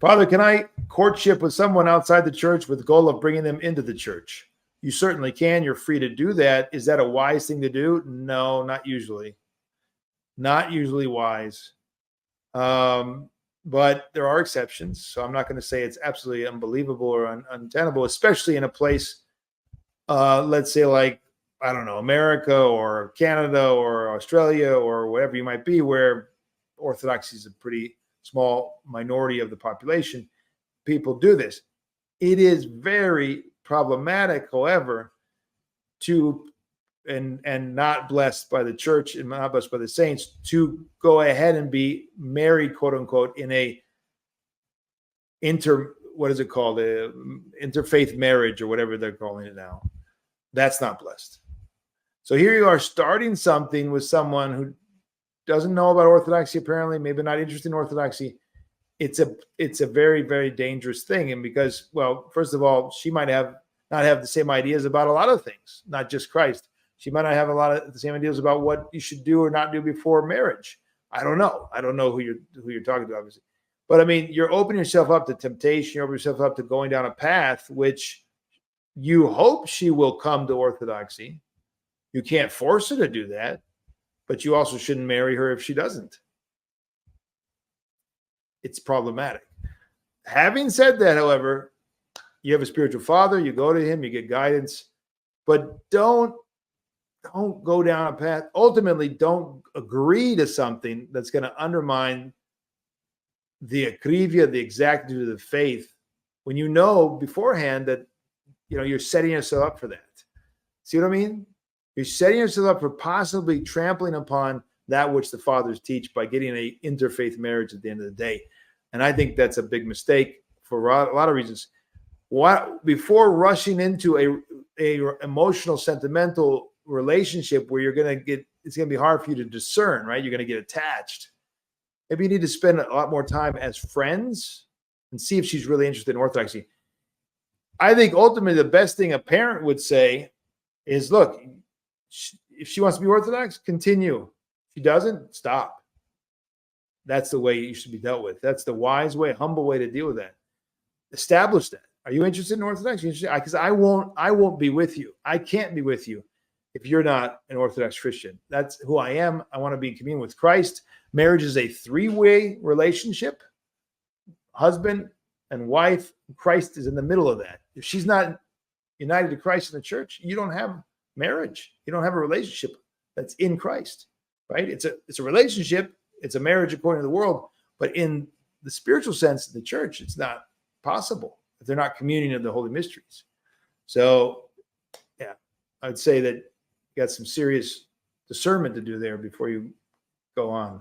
Father, can I courtship with someone outside the church with the goal of bringing them into the church? You certainly can. You're free to do that. Is that a wise thing to do? No, not usually. Not usually wise. But there are exceptions. So I'm not going to say it's absolutely unbelievable or untenable, especially in a place, let's say like, I don't know, America or Canada or Australia or whatever you might be, where Orthodoxy is a pretty small minority of the population. People do this. It is very problematic, however, and not blessed by the church and not blessed by the saints to go ahead and be married, quote unquote, in a interfaith marriage or whatever they're calling it now. That's not blessed. So here you are starting something with someone who doesn't know about Orthodoxy, apparently, maybe not interested in Orthodoxy. It's a very, very dangerous thing. And because, well, first of all, she might not have the same ideas about a lot of things, not just Christ. She might not have a lot of the same ideas about what you should do or not do before marriage. I don't know. I don't know who you're talking to, obviously. But I mean, you're opening yourself up to temptation. You open yourself up to going down a path which you hope she will come to Orthodoxy. You can't force her to do that, but you also shouldn't marry her if she doesn't. It's problematic. Having said that, however, you have a spiritual father, you go to him, you get guidance, but don't go down a path. Ultimately, don't agree to something that's going to undermine the akrivia, the exactitude of the faith, when you know beforehand that you're setting yourself up for that. See what I mean? You're setting yourself up for possibly trampling upon that which the fathers teach by getting an interfaith marriage at the end of the day. And I think that's a big mistake for a lot of reasons. Before rushing into a emotional, sentimental relationship where it's going to be hard for you to discern, right? You're going to get attached. Maybe you need to spend a lot more time as friends and see if she's really interested in Orthodoxy. I think ultimately the best thing a parent would say is, look, if she wants to be Orthodox, continue. If she doesn't, stop. That's the way you should be dealt with. That's the wise way, humble way to deal with that. Establish that. Are you interested in Orthodox? Because I won't be with you. I can't be with you if you're not an Orthodox Christian. That's who I am. I want to be in communion with Christ. Marriage is a three-way relationship. Husband and wife. Christ is in the middle of that. If she's not united to Christ in the church, you don't have marriage. You don't have a relationship that's in Christ, right? It's a relationship. It's a marriage according to the world. But in the spiritual sense of the church, it's not possible if they're not communing of the holy mysteries. So, yeah, I'd say that you got some serious discernment to do there before you go on.